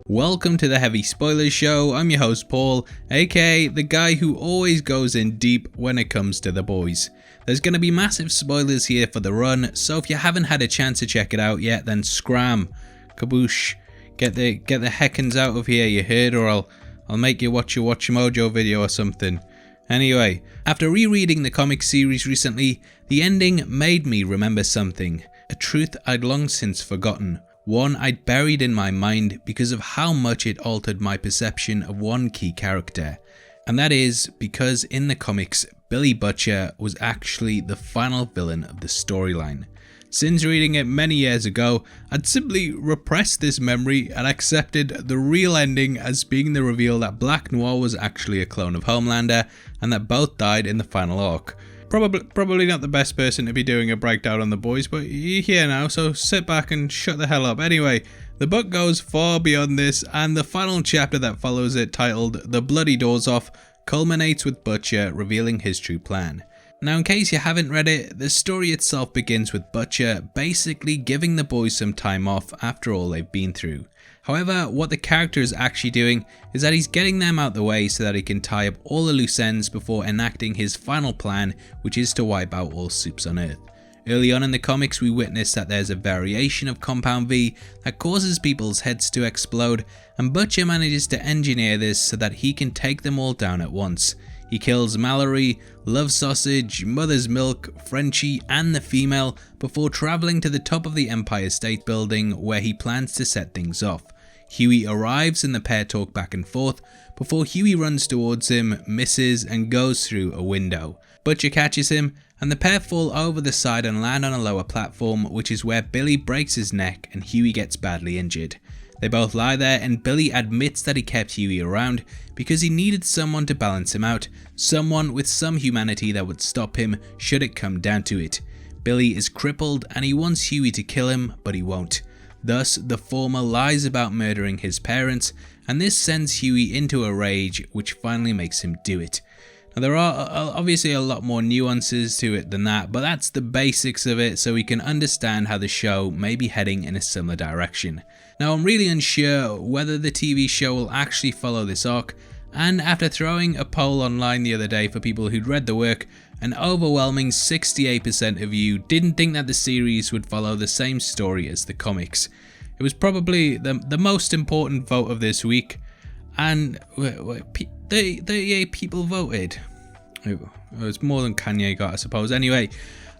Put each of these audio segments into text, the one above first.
Welcome to the Heavy Spoilers Show. I'm your host Paul, aka the guy who always goes in deep when it comes to the boys. There's going to be massive spoilers here for the run, so if you haven't had a chance to check it out yet, then scram, kapoosh, get the heckings out of here, you heard, or I'll make you watch a watchmojo video or something. Anyway, after rereading the comic series recently, the ending made me remember something, a truth I'd long since forgotten. One I'd buried in my mind because of how much it altered my perception of one key character. And that is because in the comics, Billy Butcher was actually the final villain of the storyline. Since reading it many years ago, I'd simply repressed this memory and accepted the real ending as being the reveal that Black Noir was actually a clone of Homelander and that both died in the final arc. Probably not the best person to be doing a breakdown on the boys, but you're here now, so sit back and shut the hell up. Anyway, the book goes far beyond this, and the final chapter that follows it, titled The Bloody Doors Off, culminates with Butcher revealing his true plan. Now, in case you haven't read it, the story itself begins with Butcher basically giving the boys some time off after all they've been through. However, what the character is actually doing is that he's getting them out the way so that he can tie up all the loose ends before enacting his final plan, which is to wipe out all supes on Earth. Early on in the comics, we witness that there's a variation of Compound V that causes people's heads to explode, and Butcher manages to engineer this so that he can take them all down at once. He kills Mallory, Love Sausage, Mother's Milk, Frenchie and the female before travelling to the top of the Empire State Building where he plans to set things off. Huey arrives and the pair talk back and forth before Huey runs towards him, misses and goes through a window. Butcher catches him and the pair fall over the side and land on a lower platform, which is where Billy breaks his neck and Huey gets badly injured. They both lie there and Billy admits that he kept Huey around because he needed someone to balance him out, someone with some humanity that would stop him should it come down to it. Billy is crippled and he wants Huey to kill him, but he won't. Thus, the former lies about murdering his parents, and this sends Huey into a rage, which finally makes him do it. Now, there are obviously a lot more nuances to it than that, but that's the basics of it so we can understand how the show may be heading in a similar direction. Now, I'm really unsure whether the TV show will actually follow this arc, and after throwing a poll online the other day for people who'd read the work, an overwhelming 68% of you didn't think that the series would follow the same story as the comics. It was probably the most important vote of this week, and 38 people voted. It was more than Kanye got, I suppose. Anyway,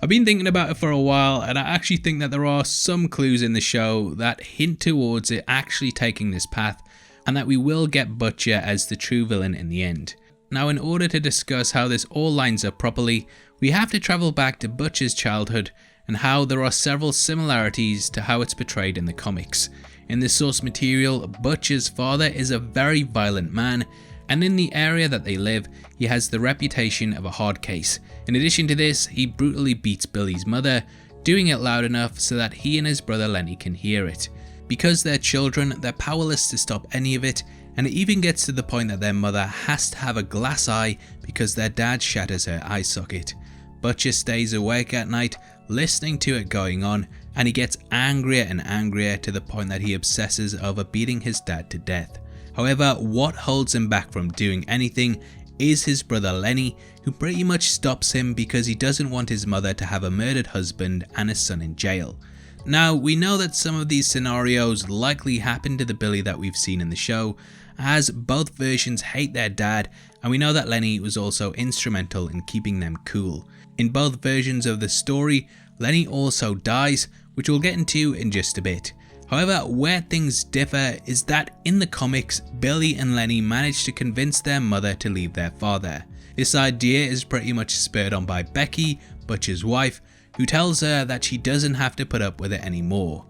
I've been thinking about it for a while, and I actually think that there are some clues in the show that hint towards it actually taking this path, and that we will get Butcher as the true villain in the end. Now, in order to discuss how this all lines up properly, we have to travel back to Butcher's childhood and how there are several similarities to how it's portrayed in the comics. In the source material, Butcher's father is a very violent man, and in the area that they live, he has the reputation of a hard case. In addition to this, he brutally beats Billy's mother, doing it loud enough so that he and his brother Lenny can hear it. Because they're children, they're powerless to stop any of it, and it even gets to the point that their mother has to have a glass eye because their dad shatters her eye socket. Butcher stays awake at night, listening to it going on, and he gets angrier and angrier to the point that he obsesses over beating his dad to death. However, what holds him back from doing anything is his brother Lenny, who pretty much stops him because he doesn't want his mother to have a murdered husband and a son in jail. Now, we know that some of these scenarios likely happen to the Billy that we've seen in the show, as both versions hate their dad, and we know that Lenny was also instrumental in keeping them cool. In both versions of the story, Lenny also dies, which we'll get into in just a bit. However, where things differ is that in the comics, Billy and Lenny manage to convince their mother to leave their father. This idea is pretty much spurred on by Becky, Butcher's wife, who tells her that she doesn't have to put up with it anymore.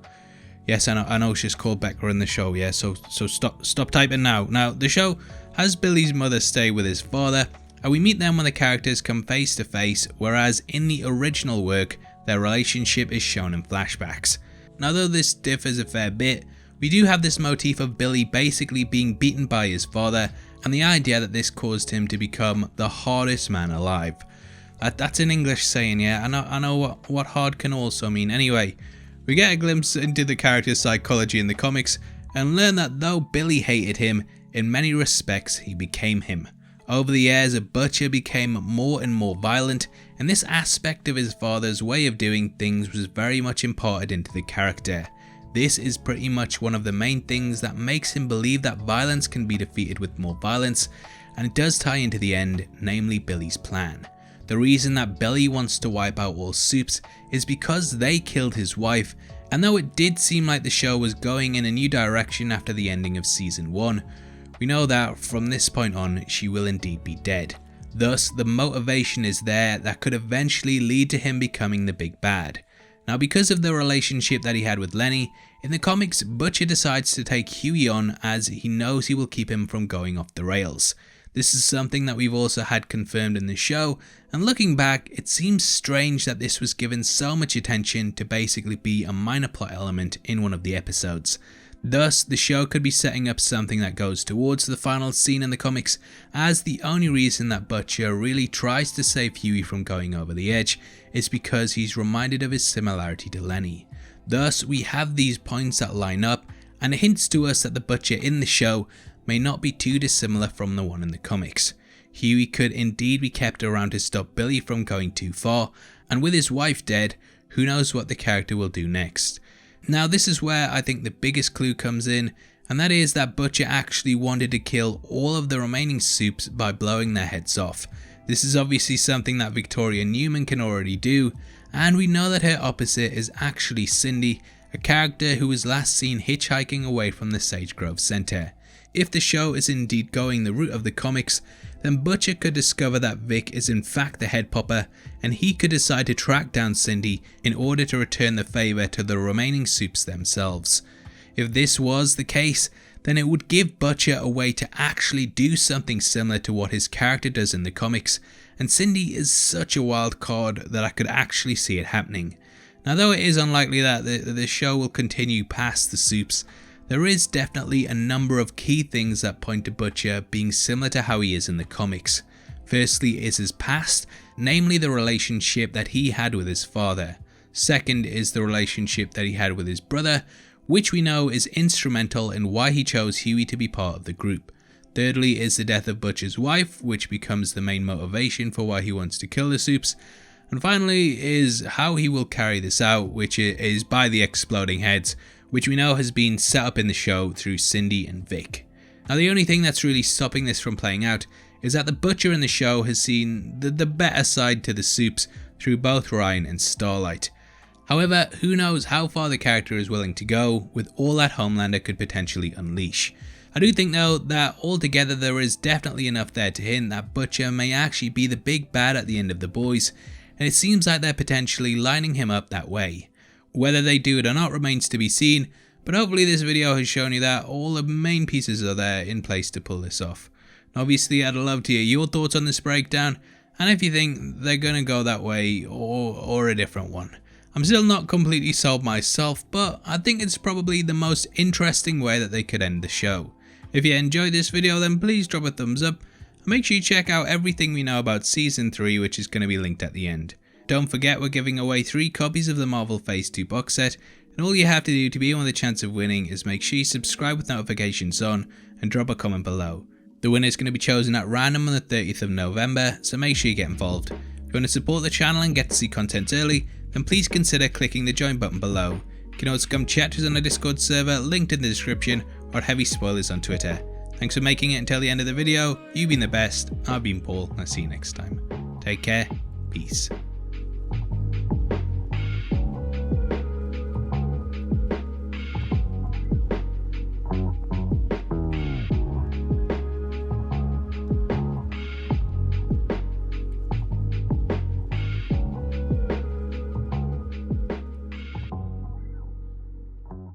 Yes, I know she's called Becca in the show, yeah, so stop typing now. Now, the show has Billy's mother stay with his father, and we meet them when the characters come face to face, whereas in the original work, their relationship is shown in flashbacks. Now, though this differs a fair bit, we do have this motif of Billy basically being beaten by his father, and the idea that this caused him to become the hardest man alive. That's an English saying, yeah, I know what hard can also mean. Anyway, we get a glimpse into the character's psychology in the comics, and learn that though Billy hated him, in many respects he became him. Over the years, Butcher became more and more violent, and this aspect of his father's way of doing things was very much imparted into the character. This is pretty much one of the main things that makes him believe that violence can be defeated with more violence, and it does tie into the end, namely Billy's plan. The reason that Billy wants to wipe out all Supes is because they killed his wife, and though it did seem like the show was going in a new direction after the ending of season 1, we know that from this point on she will indeed be dead. Thus, the motivation is there that could eventually lead to him becoming the big bad. Now, because of the relationship that he had with Lenny, in the comics Butcher decides to take Huey on as he knows he will keep him from going off the rails. This is something that we've also had confirmed in the show, and looking back, it seems strange that this was given so much attention to basically be a minor plot element in one of the episodes. Thus, the show could be setting up something that goes towards the final scene in the comics, as the only reason that Butcher really tries to save Huey from going over the edge is because he's reminded of his similarity to Lenny. Thus, we have these points that line up, and it hints to us that the Butcher in the show may not be too dissimilar from the one in the comics. Huey could indeed be kept around to stop Billy from going too far, and with his wife dead, who knows what the character will do next. Now, this is where I think the biggest clue comes in, and that is that Butcher actually wanted to kill all of the remaining Supes by blowing their heads off. This is obviously something that Victoria Newman can already do, and we know that her opposite is actually Cindy, a character who was last seen hitchhiking away from the Sage Grove Center. If the show is indeed going the route of the comics, then Butcher could discover that Vic is in fact the head popper, and he could decide to track down Cindy in order to return the favour to the remaining Supes themselves. If this was the case, then it would give Butcher a way to actually do something similar to what his character does in the comics, and Cindy is such a wild card that I could actually see it happening. Now, though it is unlikely that the show will continue past the Supes, there is definitely a number of key things that point to Butcher being similar to how he is in the comics. Firstly is his past, namely the relationship that he had with his father. Second is the relationship that he had with his brother, which we know is instrumental in why he chose Huey to be part of the group. Thirdly is the death of Butcher's wife, which becomes the main motivation for why he wants to kill the Supes. And finally is how he will carry this out, which is by the exploding heads, which we know has been set up in the show through Cindy and Vic. Now, the only thing that's really stopping this from playing out is that the Butcher in the show has seen the better side to the Supes through both Ryan and Starlight. However, who knows how far the character is willing to go with all that Homelander could potentially unleash. I do think though that altogether there is definitely enough there to hint that Butcher may actually be the big bad at the end of The Boys, and it seems like they're potentially lining him up that way. Whether they do it or not remains to be seen, but hopefully this video has shown you that all the main pieces are there in place to pull this off. Obviously, I'd love to hear your thoughts on this breakdown, and if you think they're going to go that way or a different one. I'm still not completely sold myself, but I think it's probably the most interesting way that they could end the show. If you enjoyed this video, then please drop a thumbs up, and make sure you check out everything we know about Season 3, which is going to be linked at the end. Don't forget, we're giving away 3 copies of the Marvel Phase 2 box set, and all you have to do to be in with a chance of winning is make sure you subscribe with notifications on and drop a comment below. The winner is going to be chosen at random on the 30th of November, so make sure you get involved. If you want to support the channel and get to see content early, then please consider clicking the join button below. You can also come chat to us on the Discord server linked in the description, or at Heavy Spoilers on Twitter. Thanks for making it until the end of the video. You've been the best. I've been Paul, and I'll see you next time. Take care. Peace.